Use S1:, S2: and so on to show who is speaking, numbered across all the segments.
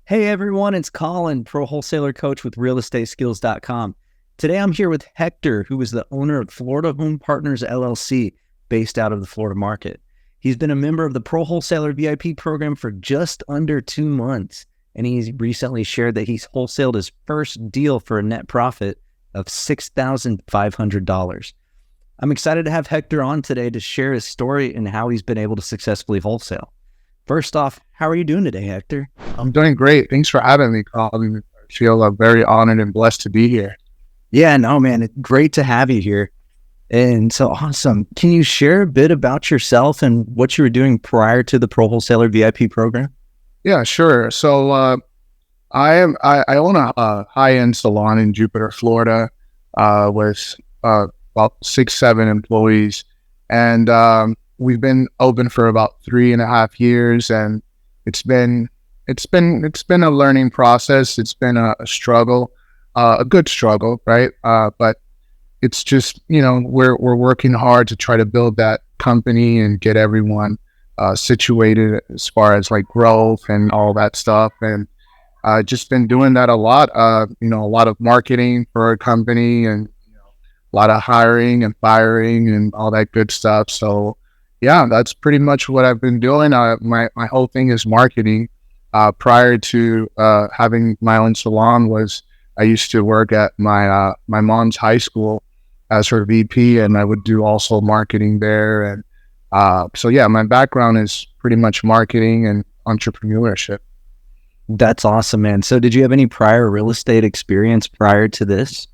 S1: Hey everyone, it's Collin, Pro Wholesaler Coach with RealEstateSkills.com. Today I'm here with Hector, who is the owner of Florida Home Partners LLC, based out of the Florida market. He's been a member of the Pro Wholesaler VIP program for just under 2 months, and he's recently shared that he's wholesaled his first deal for a net profit of $6,500. I'm excited to have Hector on today to share his story and how he's been able to successfully wholesale. First off, how are you doing today, Hector?
S2: I'm doing great. Thanks for having me, Collin. I feel very honored and blessed to be here.
S1: Yeah, no, man, it's great to have you here. And so awesome. Can you share a bit about yourself and what you were doing prior to the Pro Wholesaler VIP program?
S2: Yeah, sure. So I own a high-end salon in Jupiter, Florida, with about 6-7 employees, and we've been open for about 3.5 years, and it's been a learning process. It's been a struggle, a good struggle, right? But it's just, we're working hard to try to build that company and get everyone situated as far as like growth and all that stuff. And just been doing that a lot. A lot of marketing for our company, and a lot of hiring and firing and all that good stuff. So yeah, that's pretty much what I've been doing. My whole thing is marketing. Prior to having my own salon, I used to work at my mom's high school as her VP, and I would do also marketing there. And so yeah, my background is pretty much marketing and entrepreneurship.
S1: That's awesome, man. So did you have any prior real estate experience prior to this?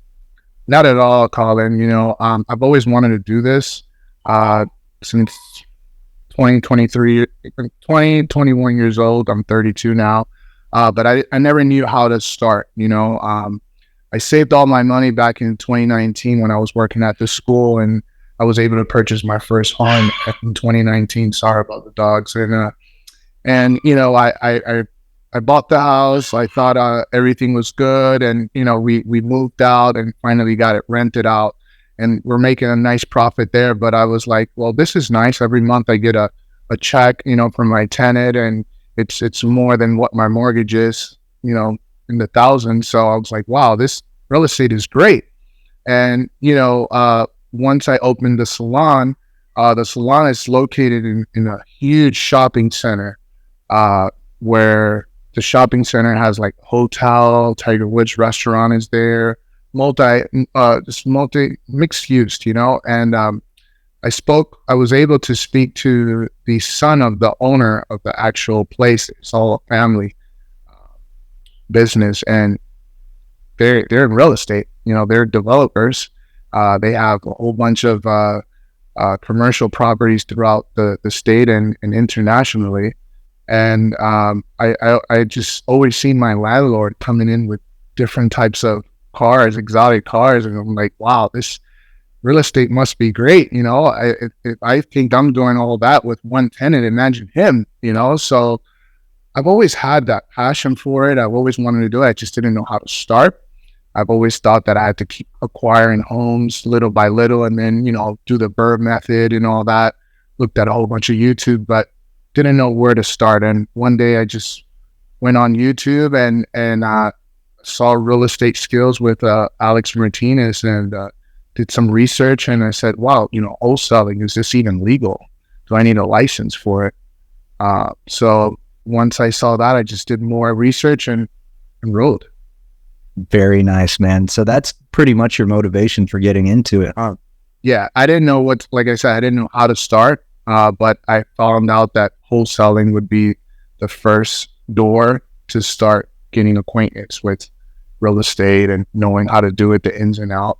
S2: Not at all, Collin. I've always wanted to do this since 21 years old. I'm 32 now. But I never knew how to start. I saved all my money back in 2019 when I was working at the school, and I was able to purchase my first home in 2019. Sorry about the dogs. I bought the house. I thought everything was good, and we moved out and finally got it rented out, and we're making a nice profit there. But I was like, well, this is nice. Every month I get a check, from my tenant, and it's more than what my mortgage is, in the thousands. So I was like, wow, this real estate is great. And once I opened the salon is located in a huge shopping center, where the shopping center has like a hotel, Tiger Woods restaurant is there, multi mixed use, and I was able to speak to the son of the owner of the actual place. It's all a family business, and they're in real estate. They're developers. They have a whole bunch of commercial properties throughout the state and internationally. And I just always seen my landlord coming in with different types of cars, exotic cars, and I'm like, wow, this real estate must be great. I think I'm doing all that with one tenant. Imagine him. So I've always had that passion for it. I've always wanted to do it. I just didn't know how to start. I've always thought that I had to keep acquiring homes little by little, and then do the BRRRR method and all that. Looked at a whole bunch of YouTube, but didn't know where to start. And one day I just went on YouTube and saw Real Estate Skills with Alex Martinez, and did some research, and I said, wow, wholesaling, is this even legal? Do I need a license for it? So once I saw that, I just did more research and enrolled.
S1: Very nice, man. So that's pretty much your motivation for getting into it, huh?
S2: Yeah, I didn't know like I said, I didn't know how to start, but I found out that wholesaling would be the first door to start getting acquaintance with real estate and knowing how to do it, the ins and out.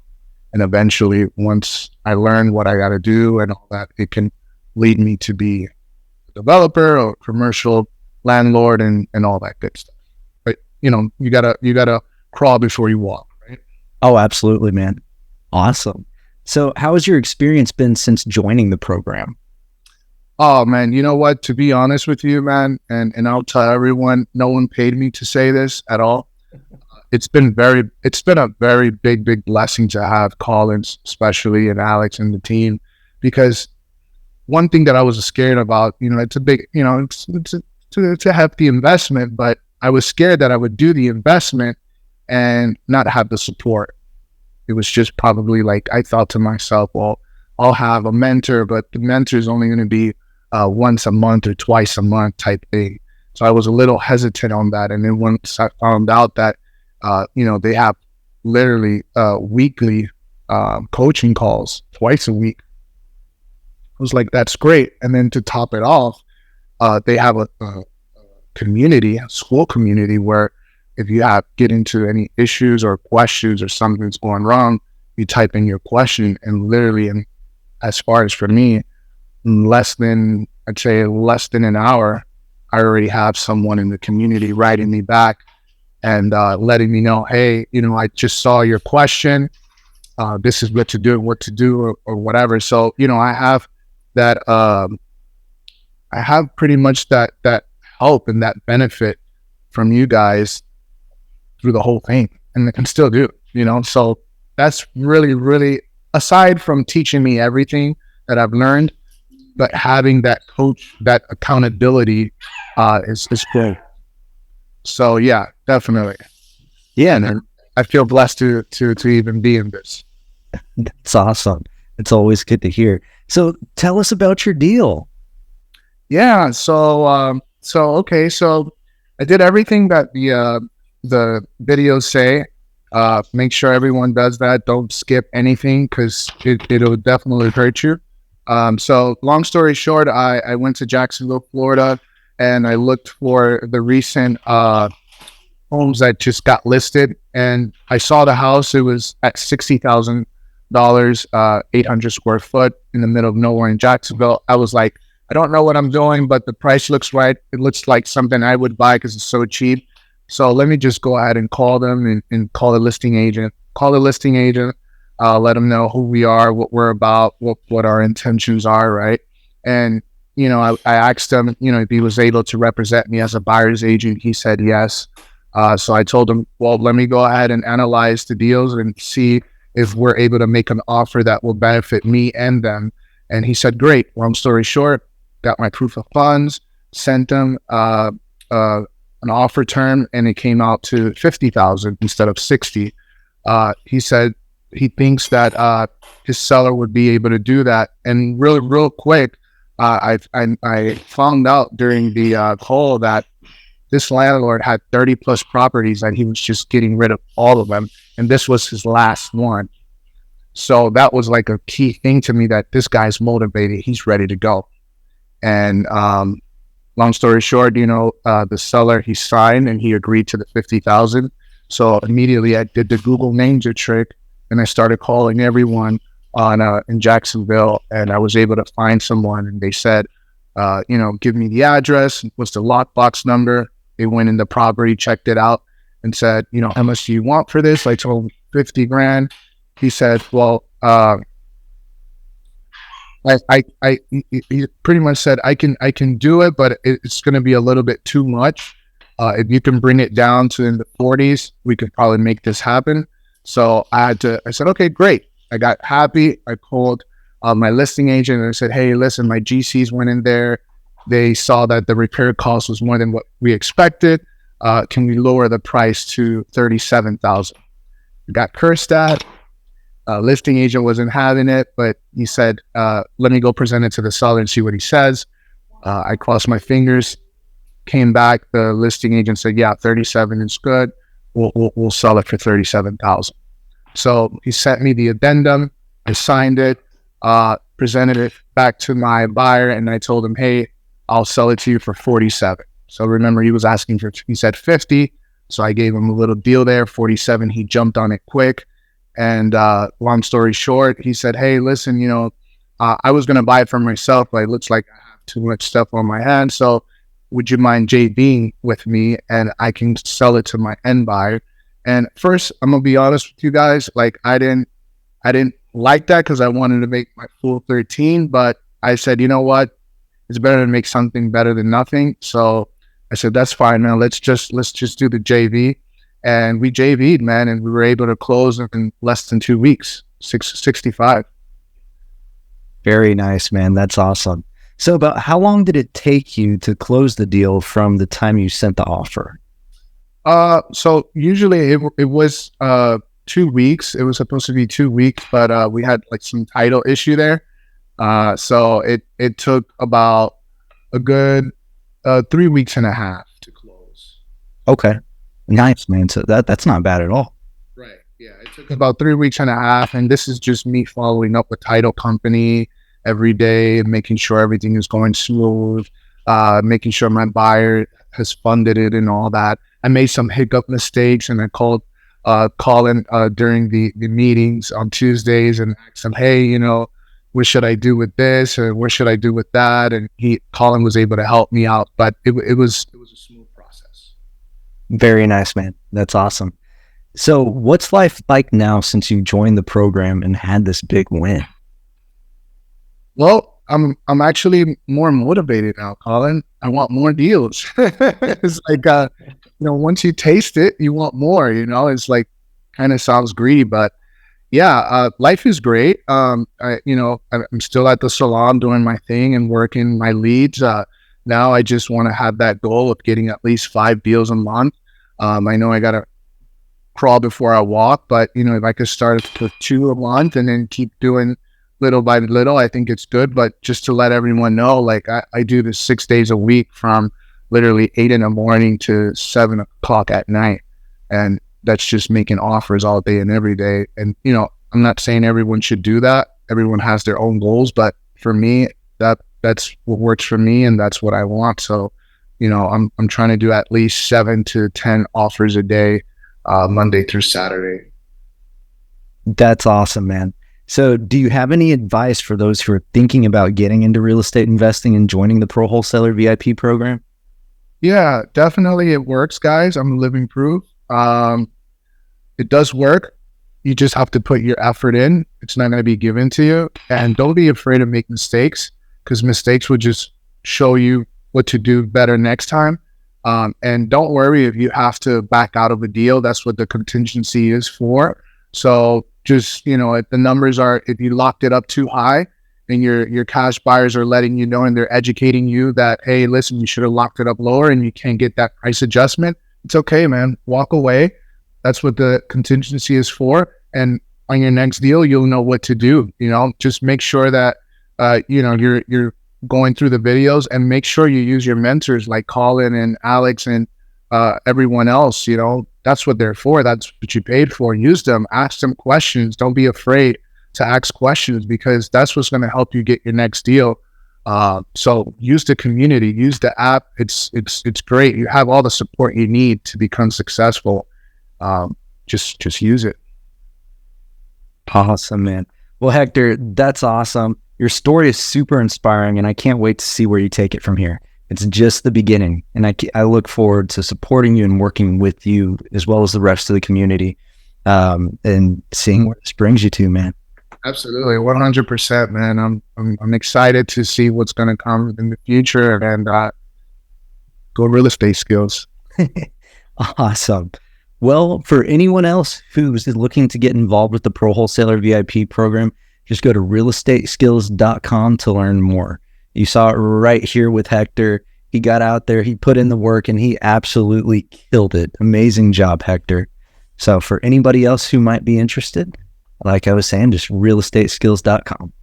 S2: And eventually, once I learn what I got to do and all that, it can lead me to be a developer or commercial landlord and all that good stuff. But you gotta crawl before you walk, right?
S1: Oh, absolutely, man. Awesome. So how has your experience been since joining the program?
S2: Oh man, you know what? To be honest with you, man, and I'll tell everyone, no one paid me to say this at all. It's been a very big blessing to have Collin, especially, and Alex and the team, because one thing that I was scared about, it's a big, it's a hefty investment, but I was scared that I would do the investment and not have the support. It was just probably like, I thought to myself, well, I'll have a mentor, but the mentor is only going to be once a month or twice a month type thing. So I was a little hesitant on that. And then once I found out that, they have literally weekly coaching calls twice a week, I was like, that's great. And then to top it off, they have a community, a school community, where if you get into any issues or questions or something's going wrong, you type in your question, and literally, as far as for me, less than an hour, I already have someone in the community writing me back and letting me know, hey, I just saw your question. This is what to do, or whatever. So, I have that, I have pretty much that help and that benefit from you guys through the whole thing, and I can still do, so that's really, really, aside from teaching me everything that I've learned, but having that coach, that accountability, is cool. So yeah, definitely.
S1: Yeah.
S2: And I feel blessed to even be in this.
S1: That's awesome. It's always good to hear. So tell us about your deal.
S2: Yeah. So I did everything that the videos say. Make sure everyone does that. Don't skip anything, because it'll definitely hurt you. So long story short, I went to Jacksonville, Florida, and I looked for the recent homes that just got listed, and I saw the house. It was at $60,000, 800 square foot in the middle of nowhere in Jacksonville. I was like, I don't know what I'm doing, but the price looks right. It looks like something I would buy because it's so cheap. So let me just go ahead and call them and call the listing agent. Let them know who we are, what we're about, what our intentions are, right? And, I asked him, if he was able to represent me as a buyer's agent. He said yes. So I told him, well, let me go ahead and analyze the deals and see if we're able to make an offer that will benefit me and them. And he said, great. Long story short, got my proof of funds, sent them an offer term, and it came out to $50,000 instead of $60,000. He said he thinks that his seller would be able to do that. And real quick, I found out during the call that this landlord had 30 plus properties and he was just getting rid of all of them. And this was his last one. So that was like a key thing to me, that this guy's motivated. He's ready to go. And long story short, the seller, he signed and he agreed to the $50,000. So immediately I did the Google Names trick, and I started calling everyone in Jacksonville, and I was able to find someone, and they said, give me the address, what's the lockbox number. They went in the property, checked it out, and said, how much do you want for this? I told him $50,000. He said, well, he pretty much said, I can do it, but it's going to be a little bit too much. If you can bring it down to in the 40s, we could probably make this happen. So I said, okay, great. I got happy. I called my listing agent and I said, hey, listen, my GCs went in there. They saw that the repair cost was more than what we expected. Can we lower the price to $37,000? Got cursed at. Listing agent wasn't having it, but he said, let me go present it to the seller and see what he says. I crossed my fingers, came back. The listing agent said, yeah, 37 is good. We'll sell it for $37,000. So he sent me the addendum. I signed it, presented it back to my buyer, and I told him, hey, I'll sell it to you for 47. So remember, he was asking he said 50. So I gave him a little deal there, 47. He jumped on it quick. And long story short, he said, hey, listen, I was going to buy it for myself, but it looks like I have too much stuff on my hands. So would you mind JVing with me, and I can sell it to my end buyer? And first, I'm going to be honest with you guys. Like, I didn't like that because I wanted to make my full 13, but I said, you know what? It's better to make something better than nothing. So I said, that's fine. Now let's just do the JV. And we JV'd, man, and we were able to close in less than 2 weeks, 65.
S1: Very nice, man. That's awesome. So about how long did it take you to close the deal from the time you sent the offer?
S2: So usually it was 2 weeks. It was supposed to be 2 weeks, but we had like some title issue there. So it took about a good 3 weeks and a half to close.
S1: Okay. Nice, man. So that's not bad at all.
S2: Right. Yeah. It took about 3 weeks and a half. And this is just me following up with title company every day, making sure everything is going smooth, making sure my buyer has funded it and all that. I made some hiccup mistakes, and I called Collin during the meetings on Tuesdays and asked him, hey, what should I do with this, or what should I do with that? And Collin was able to help me out, but it was a smooth process.
S1: Very nice, man. That's awesome. So what's life like now since you joined the program and had this big win?
S2: Well, I'm actually more motivated now, Collin. I want more deals. It's like, once you taste it, you want more, it's like, kind of sounds greedy, but yeah, life is great. I'm still at the salon doing my thing and working my leads. Now I just want to have that goal of getting at least 5 deals a month. I know I got to crawl before I walk, but if I could start with 2 a month and then keep doing little by little, I think it's good. But just to let everyone know, like I do this 6 days a week from literally 8 in the morning to 7 o'clock at night. And that's just making offers all day and every day. And, I'm not saying everyone should do that. Everyone has their own goals, but for me, that's what works for me. And that's what I want. So, I'm trying to do at least 7 to 10 offers a day, Monday through Saturday.
S1: That's awesome, man. So do you have any advice for those who are thinking about getting into real estate investing and joining the Pro Wholesaler VIP program?
S2: Yeah, definitely it works, guys. I'm living proof. It does work. You just have to put your effort in. It's not going to be given to you. And don't be afraid to make mistakes, because mistakes will just show you what to do better next time. And don't worry if you have to back out of a deal. That's what the contingency is for. So just, if the numbers are, if you locked it up too high and your cash buyers are letting you know and they're educating you that, hey, listen, you should have locked it up lower and you can't get that price adjustment, it's okay, man. Walk away. That's what the contingency is for. And on your next deal, you'll know what to do. Just make sure that, you're going through the videos, and make sure you use your mentors like Collin and Alex and everyone else. That's what they're for. That's what you paid for. Use them. Ask them questions. Don't be afraid to ask questions, because that's what's going to help you get your next deal. So use the community. Use the app. It's great. You have all the support you need to become successful. Just use it.
S1: Awesome, man. Well, Hector, that's awesome. Your story is super inspiring, and I can't wait to see where you take it from here. It's just the beginning, and I look forward to supporting you and working with you as well as the rest of the community, and seeing where this brings you to, man.
S2: Absolutely, 100%, man. I'm excited to see what's going to come in the future, and go real estate skills.
S1: Awesome. Well, for anyone else who's looking to get involved with the Pro Wholesaler VIP program, just go to realestateskills.com to learn more. You saw it right here with Hector. He got out there, he put in the work, and he absolutely killed it. Amazing job, Hector. So for anybody else who might be interested, like I was saying, just realestateskills.com.